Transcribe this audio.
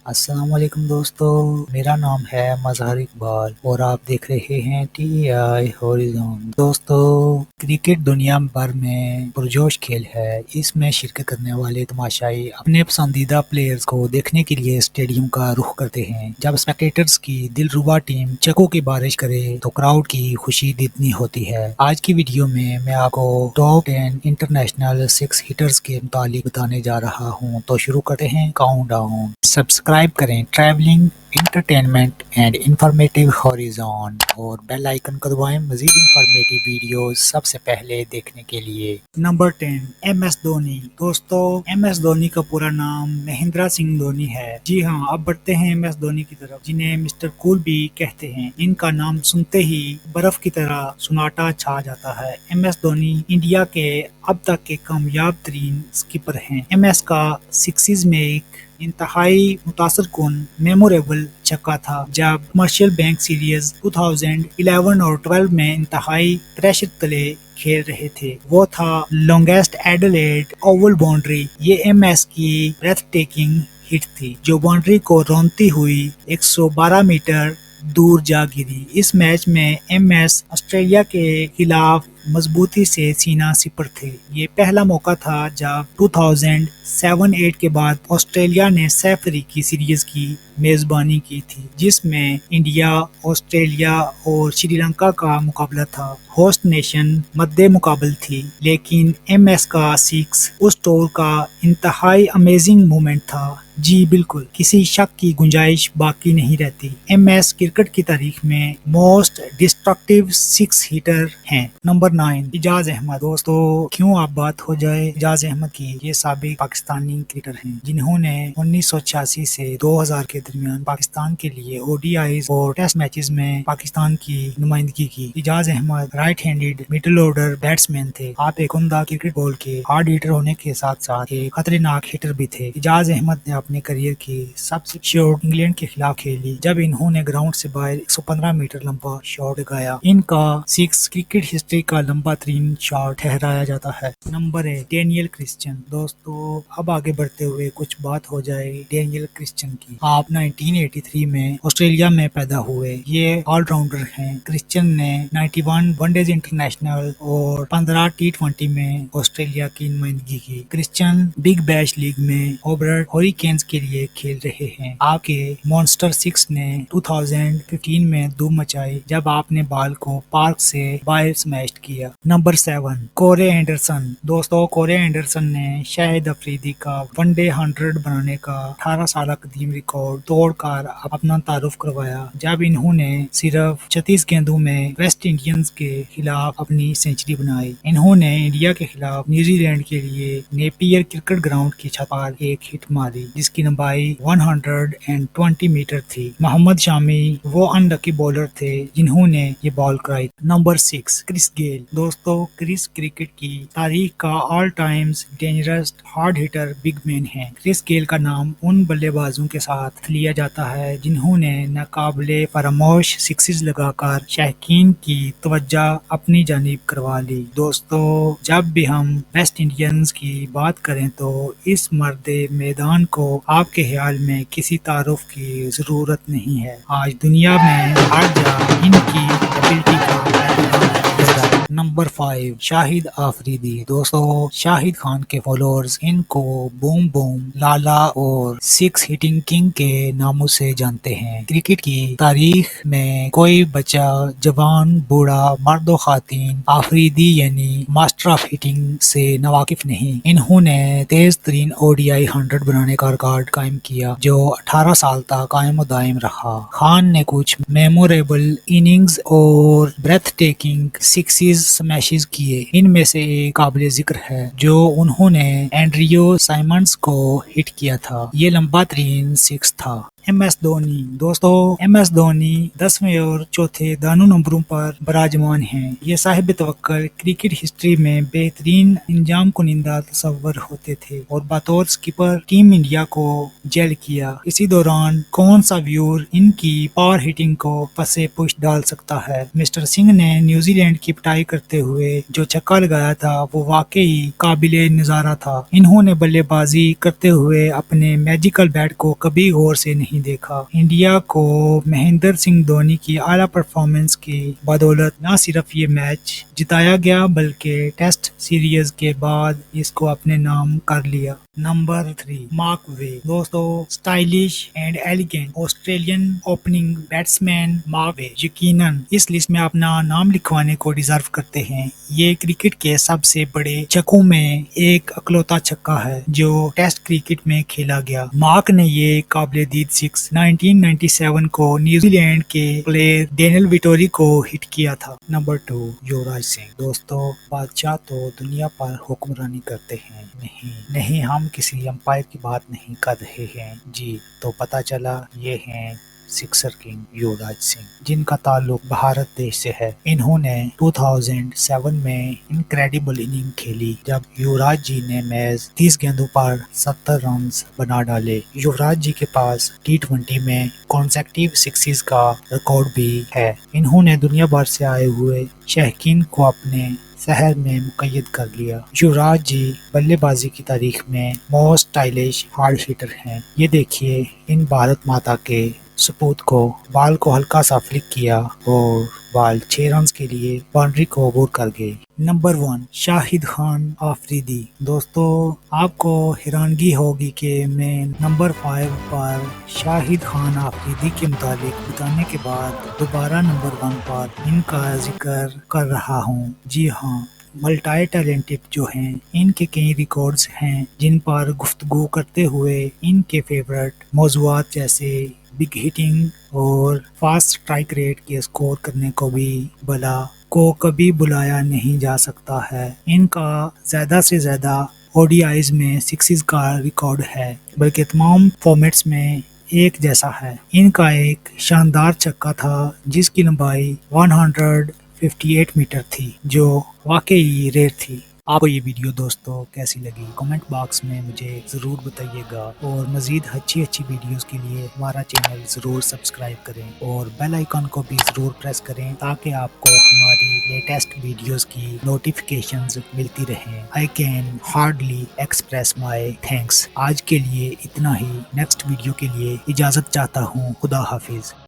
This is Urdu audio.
السلام علیکم دوستو، میرا نام ہے مظہر اقبال اور آپ دیکھ رہے ہیں ٹی آئی ہاریزون۔ دوستو، کرکٹ دنیا بھر میں پرجوش کھیل ہے۔ اس میں شرکت کرنے والے تماشائی اپنے پسندیدہ پلیئرز کو دیکھنے کے لیے اسٹیڈیم کا رخ کرتے ہیں۔ جب اسپیکٹیٹرز کی دلربا ٹیم چکوں کی بارش کرے تو کراؤڈ کی خوشی دگنی ہوتی ہے۔ آج کی ویڈیو میں آپ کو ٹاپ 10 انٹرنیشنل 6 ہٹرز کے متعلق بتانے جا رہا ہوں، تو شروع کرتے ہیں کاؤنٹ ڈاؤن۔ سبسکرائب کریں ٹریولنگ انٹرٹینمنٹ اینڈ انفارمیٹیو ہاریزون اور بیل آئیکن کو دبائیں مزید انفارمیٹیو ویڈیوز سب سے پہلے دیکھنے کے لیے۔ Number 10، M S Dhoni. دوستو، ایم ایس دھونی کا پورا نام مہندرا سنگھ دھونی ہے۔ جی ہاں، اب بڑھتے ہیں ایم ایس دھونی کی طرف، جنہیں مسٹر کول بھی کہتے ہیں۔ ان کا نام سنتے ہی برف کی طرح سناٹا چھا جاتا ہے۔ ایم ایس دھونی انڈیا کے اب تک کے کامیاب ترین اسکپر ہیں۔ ایم ایس کا سکسز میں ایک انتہائی متاثر کن میموریبل چھکا تھا جب کمرشل بینک سیریز 2011 اور 12 میں انتہائی پریشر تلے کھیل رہے تھے۔ وہ تھا لانگیسٹ ایڈیلیڈ اوول باؤنڈری۔ یہ ایم ایس کی بریتھ ٹیکنگ ہٹ تھی جو باؤنڈری کو رونتی ہوئی 112 میٹر دور جا گری۔ اس میچ میں ایم ایس آسٹریلیا کے خلاف مضبوطی سے سینہ سپر تھے۔ یہ پہلا موقع تھا جب 2007-8 کے بعد آسٹریلیا نے 6 فریقی سیریز کی میزبانی کی تھی، جس میں انڈیا، آسٹریلیا اور سری لنکا کا مقابلہ تھا۔ ہوسٹ نیشن مد مقابل تھی، لیکن ایم ایس کا سکس اس ٹور کا انتہائی امیزنگ مومنٹ تھا۔ جی بالکل، کسی شک کی گنجائش باقی نہیں رہتی۔ ایم ایس کرکٹ کی تاریخ میں موسٹ ڈسٹرکٹیو سکس ہیٹر ہیں۔ نمبر 9، اعجاز احمد۔ دوستو، کیوں آپ بات ہو جائے اعجاز احمد کی، یہ سابق پاکستانی کرکٹر ہیں جنہوں نے 1986 سے 2000 کے درمیان پاکستان کے لیے او ڈی آئیز اور ٹیسٹ میچز میں پاکستان کی نمائندگی کی۔ Ijaz Ahmed right handed middle order batsman تھے۔ آپ ایک عمدہ کرکٹ بال کے ہارڈ ہیٹر ہونے کے ساتھ ساتھ ایک خطرناک ہیٹر بھی تھے۔ اعجاز احمد نے اپنے کریئر کی سب سے شاٹ انگلینڈ کے خلاف کھیلی جب انہوں نے گراؤنڈ سے باہر 115 میٹر لمبا شاٹ لگایا۔ ان کا سکس کرکٹ ہسٹری کا لمبا ترین شاٹ ٹھہرایا جاتا ہے۔ Number 8، Daniel Christian. دوستو، اب آگے بڑھتے ہوئے کچھ بات ہو جائے ڈینیل کرسچن کی۔ آپ 1983 میں آسٹریلیا میں پیدا ہوئے۔ یہ آل راؤنڈر ہیں۔ کرسچن نے 91 ون ڈیز انٹرنیشنل اور 15 T20 میں آسٹریلیا کی نمائندگی کی۔ کرسچن بگ بیش لیگ میں ہوبرٹ ہوریکینز کے لیے کھیل رہے ہیں۔ آپ کے مانسٹر سکس نے 2015 میں دھوم مچائی جب آپ نے بال کو پارک سے باہر سمیشڈ کیا۔ Number 7، Corey Anderson. دوستو، کورے اینڈرسن نے شاہد افریدی کا ون ڈے 100 بنانے کا 18 سالہ قدیم ریکارڈ توڑ کر اپنا تعارف کروایا جب انہوں نے صرف 36 گیندوں میں ویسٹ انڈیز کے خلاف اپنی سینچری بنائی۔ انہوں نے انڈیا کے خلاف نیوزی لینڈ کے لیے نیپیئر کرکٹ گراؤنڈ کی چھت پر ایک ہٹ ماری جس کی لمبائی 120 میٹر تھی۔ محمد شامی وہ ان لکی بولر تھے جنہوں نے یہ بال کرائی۔ Number 6، Chris Gayle. دوستو، کرس کرکٹ کی تاریخ کا all times dangerous hard hitter big man ہے۔ کرس گیل کا نام ان بلے بازوں کے ساتھ لیا جاتا ہے جنہوں نے ناقابل فراموش سکسز لگا کر شائقین کی توجہ اپنی جانب کروا لی۔ دوستو، جب بھی ہم ویسٹ انڈیز کی بات کریں تو اس مرد میدان کو آپ کے خیال میں کسی تعارف کی ضرورت نہیں ہے۔ آج دنیا میں ہر جگہ ان کی ایبلٹی کا احترام کیا جاتا ہے۔ نمبر 5، شاہد آفریدی۔ دوستو، شاہد خان کے فالوورز ان کو بوم بوم، لالا اور سکس ہٹنگ کنگ کے ناموں سے جانتے ہیں۔ کرکٹ کی تاریخ میں کوئی بچہ، جوان، بوڑھا، مرد و خواتین آفریدی یعنی ماسٹر آف ہٹنگ سے ناواقف نہیں۔ انہوں نے تیز ترین او ڈی آئی 100 بنانے کا ریکارڈ قائم کیا جو 18 سال تک قائم و دائم رہا۔ خان نے کچھ میموریبل اننگز اور بریتھ ٹیکنگ سکسز سمیشز کیے۔ ان میں سے ایک قابل ذکر ہے جو انہوں نے اینڈریو سائمنڈز کو ہٹ کیا تھا۔ یہ لمبا ترین سکس تھا۔ ایم ایس دھونی دوستو ایم ایس دھونی 10ویں اور چوتھے دونوں نمبروں پر براجمان ہیں۔ یہ صاحب توقع کرکٹ ہسٹری میں بہترین انجام کنندہ تصور ہوتے تھے اور بطور سکپر ٹیم انڈیا کو جیل کیا۔ اسی دوران کون سا ویور ان کی پاور ہٹنگ کو پسے پش ڈال سکتا ہے۔ مسٹر سنگھ نے نیوزی لینڈ کی پٹائی کرتے ہوئے جو چھکا لگایا تھا وہ واقعی قابل نظارہ تھا۔ انہوں نے بلے بازی کرتے ہوئے اپنے میجیکل بیٹ کو کبھی غور سے نہیں دیکھا۔ انڈیا کو مہندر سنگھ دھونی کی اعلیٰ پرفارمنس کی بدولت نہ صرف یہ میچ جتایا گیا بلکہ ٹیسٹ سیریز کے بعد اس کو اپنے نام کر لیا۔ نمبر 3 مارک وے دوستو stylish and elegant Australian opening batsman Mark Waugh یقیناً اس لسٹ میں اپنا نام لکھوانے کو ڈیزرو کرتے ہیں۔ یہ کرکٹ کے سب سے بڑے چھکوں میں ایک اکلوتا چھکا ہے جو ٹیسٹ کرکٹ میں کھیلا گیا۔ مارک نے یہ قابل دید سکس 1997 کو نیوزی لینڈ کے پلیئر ڈینیل ویٹوری کو ہٹ کیا تھا۔ نمبر 2 یوراج سنگھ دوستو بادشاہ تو دنیا پر حکمرانی کرتے ہیں، نہیں ہم کسی امپائر کی بات نہیں کر رہے ہیں جی، تو پتہ چلا یہ ہیں سکسر کنگ یوراج سنگھ جن کا تعلق بھارت دیش سے ہے۔ انہوں نے 2007 میں انکریڈیبل اننگ کھیلی جب یوراج جی نے محض 30 گیندوں پر 70 رنز بنا ڈالے۔ یوراج جی کے پاس T20 میں کانسیکٹیو سکسز کا ریکارڈ بھی ہے۔ انہوں نے دنیا بھر سے آئے ہوئے شائقین کو اپنے شہر میں مقید کر لیا۔ یوراج جی بلے بازی کی تاریخ میں موسٹ اسٹائلش ہارڈ ہٹر ہیں۔ یہ دیکھیے ان بھارت ماتا کے سپوت کو بال کو ہلکا سا فلک کیا اور بال 6 رنز کے لیے باؤنڈری کو عبور کر گئی۔ نمبر 1 شاہد خان آفریدی دوستو آپ کو حیرانگی ہوگی کہ میں نمبر 5 پر شاہد خان آفریدی کے متعلق بتانے کے بعد دوبارہ نمبر 1 پر ان کا ذکر کر رہا ہوں۔ جی ہاں، ملٹائی ٹیلنٹڈ جو ہیں، ان کے کئی ریکارڈز ہیں جن پر گفتگو کرتے ہوئے ان کے فیورٹ موضوعات جیسے بگ ہٹنگ اور فاسٹ اسٹرائک ریٹ کے اسکور کرنے کو بھی کو کبھی بلایا نہیں جا سکتا ہے۔ ان کا زیادہ سے زیادہ ODIs میں سکسز کا ریکارڈ ہے بلکہ تمام فارمیٹس میں ایک جیسا ہے۔ ان کا ایک شاندار چھکا تھا جس کی لمبائی 158 میٹر تھی جو واقعی ریئر تھی۔ آپ کو یہ ویڈیو دوستو کیسی لگی کمنٹ باکس میں مجھے ضرور بتائیے گا اور مزید اچھی ویڈیوز کے لیے ہمارا چینل ضرور سبسکرائب کریں اور بیل آئیکن کو بھی ضرور پریس کریں تاکہ آپ کو ہماری لیٹسٹ ویڈیوز کی نوٹیفیکیشنز ملتی رہیں۔ I can hardly express my thanks۔ آج کے لیے اتنا ہی، نیکسٹ ویڈیو کے لیے اجازت چاہتا ہوں۔ خدا حافظ۔